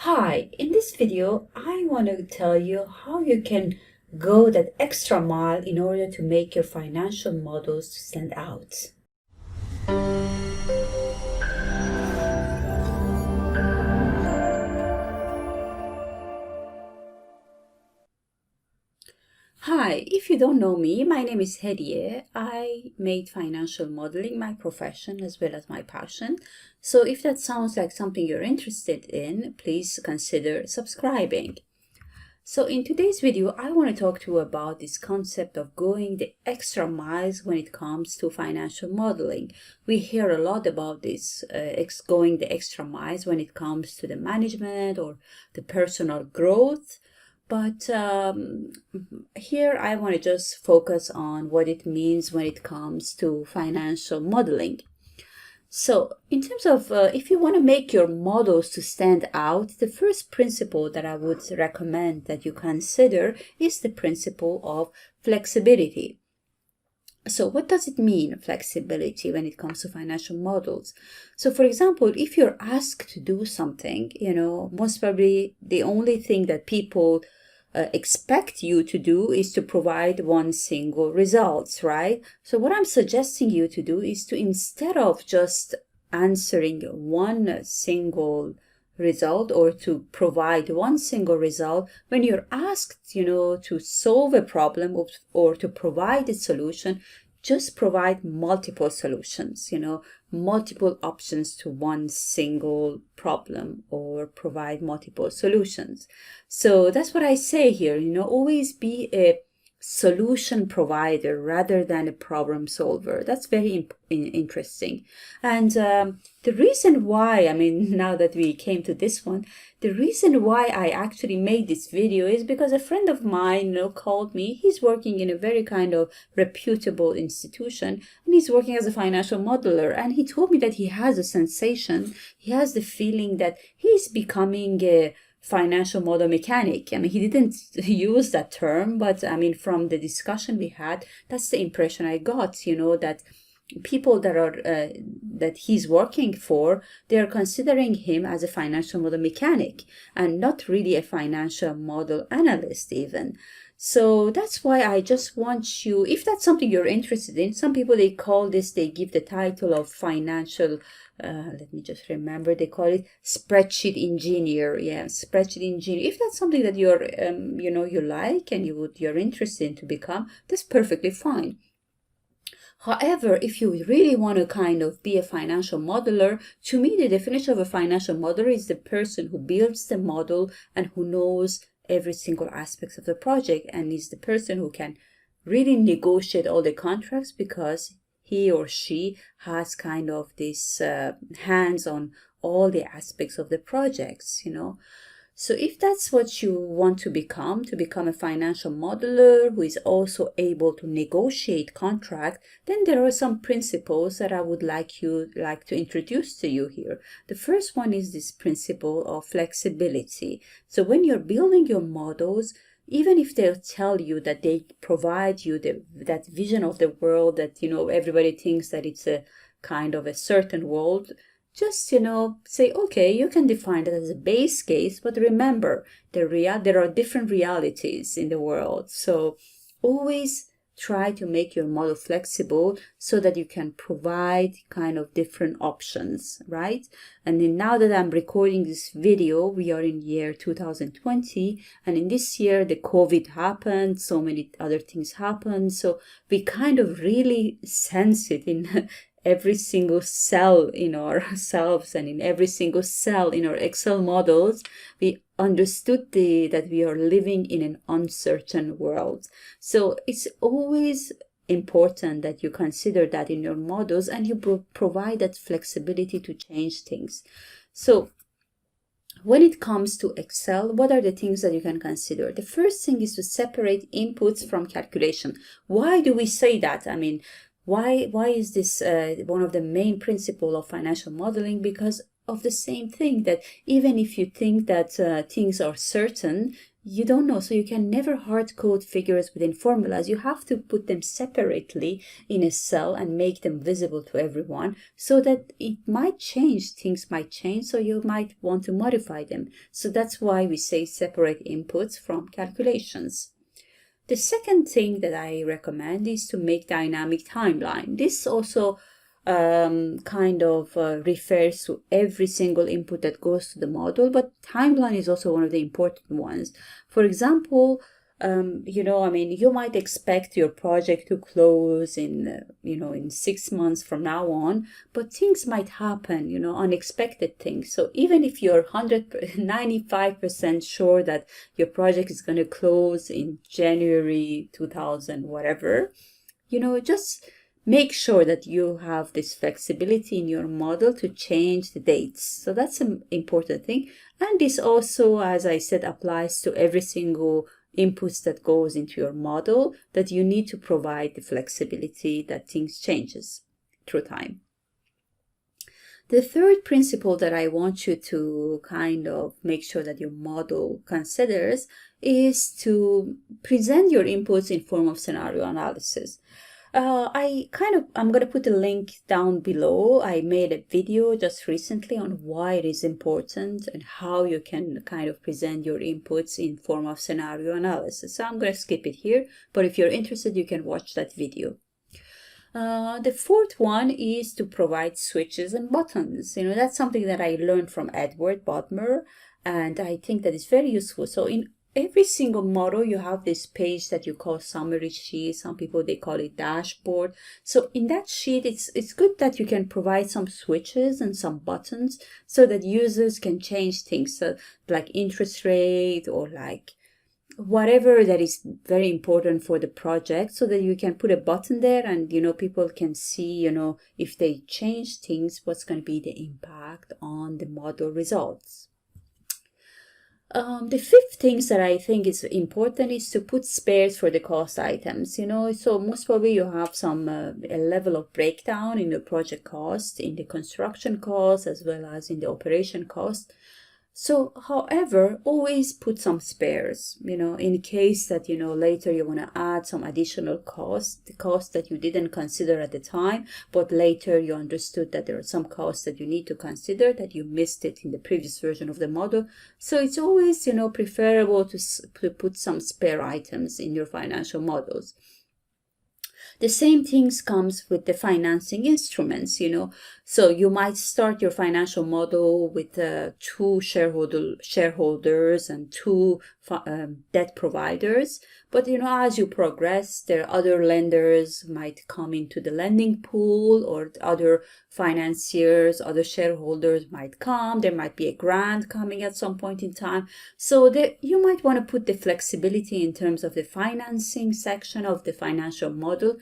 Hi, in this video, I want to tell you how you can go that extra mile in order to make your financial models stand out. Hi, if you don't know me, my name is Hediye. I made financial modeling my profession as well as my passion. So if that sounds like something you're interested in, please consider subscribing. So in today's video, I want to talk to you about this concept of going the extra miles when it comes to financial modeling. We hear a lot about this, going the extra miles when it comes to the management or the personal growth. But here I want to just focus on what it means when it comes to financial modeling. So in terms of if you want to make your models to stand out, the first principle that I would recommend that you consider is the principle of flexibility. So what does it mean, flexibility, when it comes to financial models? So for example, if you're asked to do something, most probably the only thing that people expect you to do is to provide one single results, right? So what I'm suggesting you to do is to, instead of just answering one single result or to provide one single result, when you're asked, to solve a problem or to provide a solution, just provide multiple solutions, multiple options to one single problem or provide multiple solutions. So that's what I say here, always be a solution provider rather than a problem solver. That's very interesting. And the reason why, now that we came to this one, the reason why I actually made this video is because a friend of mine, called me. He's working in a very kind of reputable institution, and he's working as a financial modeler. And he told me that he has a sensation, he has the feeling that he's becoming a financial model mechanic. He didn't use that term, but from the discussion we had, that's the impression I got, that people that are that he's working for, they're considering him as a financial model mechanic and not really a financial model analyst even. So that's why I just want you, if that's something you're interested in, some people, they give the title of financial let me just remember, they call it spreadsheet engineer. Yeah, spreadsheet engineer. If that's something that you're you like and you're interested in to become, that's perfectly fine. However, if you really want to kind of be a financial modeler, to me, the definition of a financial modeler is the person who builds the model and who knows every single aspect of the project, and is the person who can really negotiate all the contracts because he or she has kind of this hands on all the aspects of the projects, So if that's what you want to become a financial modeler who is also able to negotiate contract, then there are some principles that I would like to introduce to you here. The first one is this principle of flexibility. So when you're building your models, even if they'll tell you that they provide you that vision of the world that, everybody thinks that it's a kind of a certain world, just, say, okay, you can define that as a base case, but remember, there are different realities in the world. So always try to make your model flexible so that you can provide kind of different options, right? And then now that I'm recording this video, we are in year 2020, and in this year the COVID happened, so many other things happened, so we kind of really sense it in every single cell in ourselves and in every single cell in our Excel models. We understood that we are living in an uncertain world. So it's always important that you consider that in your models and you provide that flexibility to change things. So when it comes to Excel, what are the things that you can consider? The first thing is to separate inputs from calculation. Why do we say that? Why is this one of the main principles of financial modeling? Because of the same thing, that even if you think that things are certain, you don't know. So you can never hard code figures within formulas. You have to put them separately in a cell and make them visible to everyone so that it might change, things might change, so you might want to modify them. So that's why we say separate inputs from calculations. The second thing that I recommend is to make dynamic timeline. This also refers to every single input that goes to the model, but timeline is also one of the important ones. For example, you might expect your project to close in 6 months from now on, but things might happen, unexpected things. So even if you're 95% sure that your project is going to close in January 2000, whatever, just make sure that you have this flexibility in your model to change the dates. So that's an important thing. And this also, as I said, applies to every single inputs that goes into your model, that you need to provide the flexibility that things changes through time. The third principle that I want you to make sure that your model considers is to present your inputs in form of scenario analysis. I'm going to put a link down below. I made a video just recently on why it is important and how you can present your inputs in form of scenario analysis. So I'm going to skip it here, but if you're interested, you can watch that video. The fourth one is to provide switches and buttons. That's something that I learned from Edward Bodmer, and I think that is very useful. So in every single model, you have this page that you call summary sheet. Some people, they call it dashboard. So in that sheet, it's good that you can provide some switches and some buttons so that users can change things, so like interest rate or like whatever that is very important for the project, so that you can put a button there and people can see if they change things, what's going to be the impact on the model results. The fifth things that I think is important is to put spares for the cost items. So most probably you have some a level of breakdown in the project cost, in the construction cost, as well as in the operation cost. So, however, always put some spares, in case that, later you want to add some additional cost, the cost that you didn't consider at the time, but later you understood that there are some costs that you need to consider that you missed it in the previous version of the model. So it's always, preferable to put some spare items in your financial models. The same things comes with the financing instruments, So you might start your financial model with 2 shareholders and 2 debt providers. But, as you progress, there are other lenders might come into the lending pool, or other financiers, other shareholders might come. There might be a grant coming at some point in time. So you might want to put the flexibility in terms of the financing section of the financial model,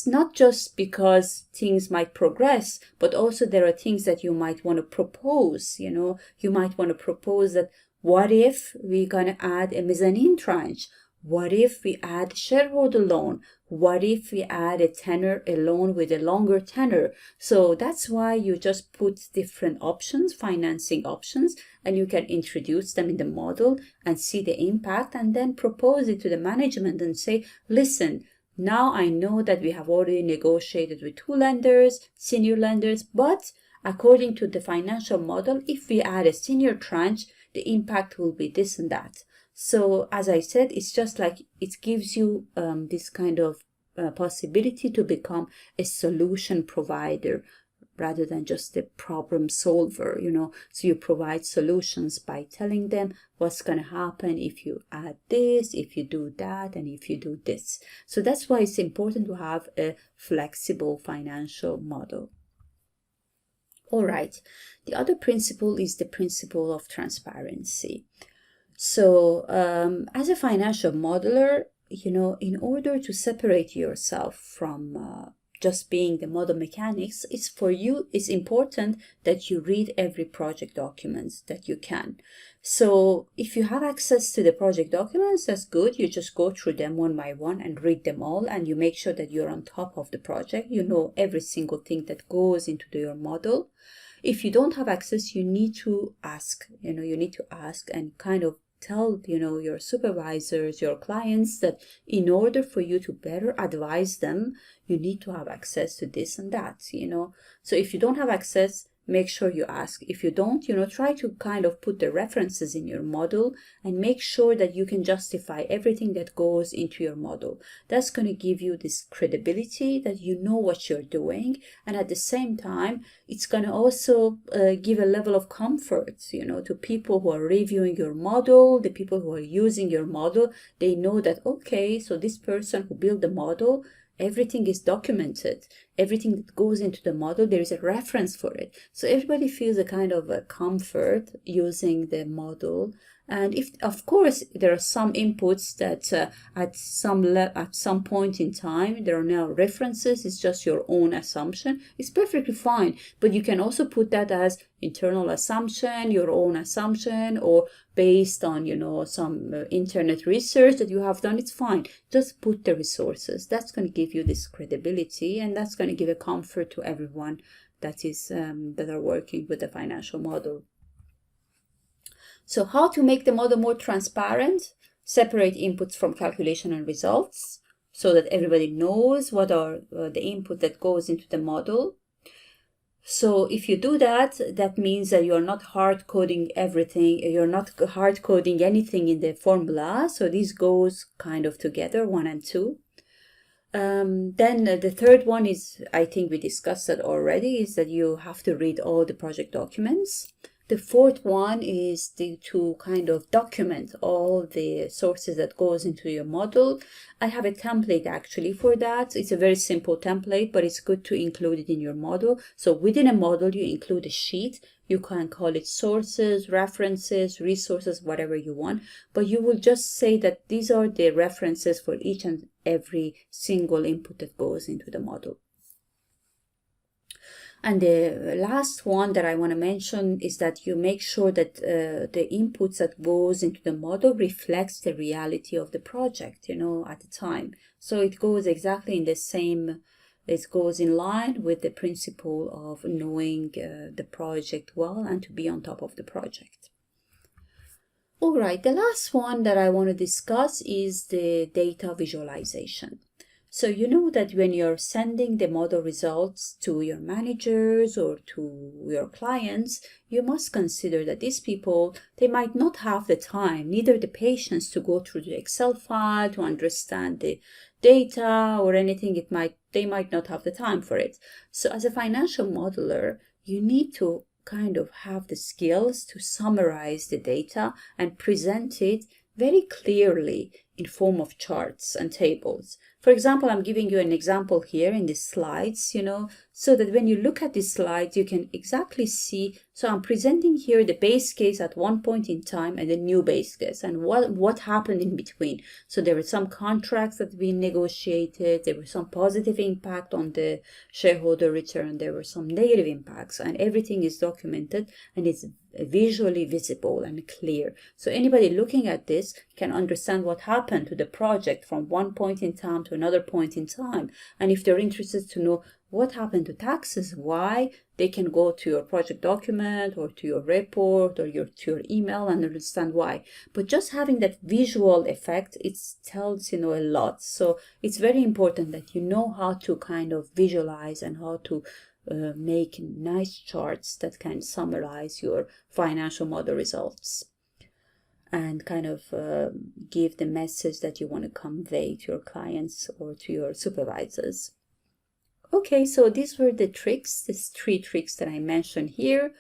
not just because things might progress, but also there are things that you might want to propose. You might want to propose that, what if we're going to add a mezzanine tranche? What if we add shareholder loan? What if we add a loan with a longer tenor? So that's why you just put different options, financing options, and you can introduce them in the model and see the impact, and then propose it to the management and say, listen, now I know that we have already negotiated with 2 lenders, senior lenders, but according to the financial model, if we add a senior tranche, the impact will be this and that. So as I said, it's just like it gives you this possibility to become a solution provider rather than just a problem solver, So you provide solutions by telling them what's going to happen if you add this, if you do that, and if you do this. So that's why it's important to have a flexible financial model. All right. The other principle is the principle of transparency. So as a financial modeler, in order to separate yourself from just being the model mechanics, it's important that you read every project documents that you can. So if you have access to the project documents, that's good. You just go through them one by one and read them all, and you make sure that you're on top of the project. You know every single thing that goes into your model. If you don't have access, you need to ask, and tell, your supervisors, your clients that in order for you to better advise them, you need to have access to this and that, So if you don't have access, make sure you ask. If you don't, try to kind of put the references in your model and make sure that you can justify everything that goes into your model. That's going to give you this credibility that you know what you're doing. And at the same time, it's going to also give a level of comfort, to people who are reviewing your model, the people who are using your model. They know that, okay, so this person who built the model, everything is documented. Everything that goes into the model, there is a reference for it. So everybody feels a kind of a comfort using the model. And if, of course, there are some inputs that at some point in time, there are now references, it's just your own assumption, it's perfectly fine. But you can also put that as internal assumption, your own assumption, or based on, some internet research that you have done, it's fine. Just put the resources. That's going to give you this credibility, and that's going to give a comfort to everyone that is that are working with the financial model. So how to make the model more transparent? Separate inputs from calculation and results so that everybody knows what are the input that goes into the model. So if you do that, that means that you're not hard coding everything. You're not hard coding anything in the formula. So this goes kind of together, 1 and 2. Then the third one is, I think we discussed that already, is that you have to read all the project documents. The fourth one is to kind of document all the sources that goes into your model. I have a template actually for that. It's a very simple template, but it's good to include it in your model. So within a model, you include a sheet. You can call it sources, references, resources, whatever you want. But you will just say that these are the references for each and every single input that goes into the model. And the last one that I want to mention is that you make sure that the inputs that goes into the model reflects the reality of the project, at the time. So it goes exactly in the same, it goes in line with the principle of knowing the project well and to be on top of the project. All right, the last one that I want to discuss is the data visualization. So you know that when you're sending the model results to your managers or to your clients, you must consider that these people, they might not have the time, neither the patience to go through the Excel file, to understand the data or anything. They might not have the time for it. So as a financial modeler, you need to kind of have the skills to summarize the data and present it very clearly in form of charts and tables. For example, I'm giving you an example here in the slides, so that when you look at these slides, you can exactly see. So I'm presenting here the base case at one point in time and the new base case and what happened in between. So there were some contracts that have been negotiated. There was some positive impact on the shareholder return. There were some negative impacts, and everything is documented and it's visually visible and clear. So anybody looking at this can understand what happened to the project from one point in time to another point in time. And if they're interested to know what happened to taxes, why, they can go to your project document or to your report or to your email and understand why. But just having that visual effect, it tells a lot. So it's very important that you know how to kind of visualize and how to make nice charts that can summarize your financial model results and kind of give the message that you want to convey to your clients or to your supervisors. Okay, so these were the tricks, these 3 tricks that I mentioned here.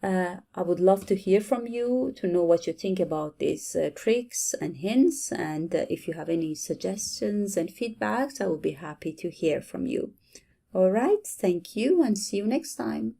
I would love to hear from you, to know what you think about these tricks and hints. And if you have any suggestions and feedbacks, I will be happy to hear from you. All right, thank you and see you next time.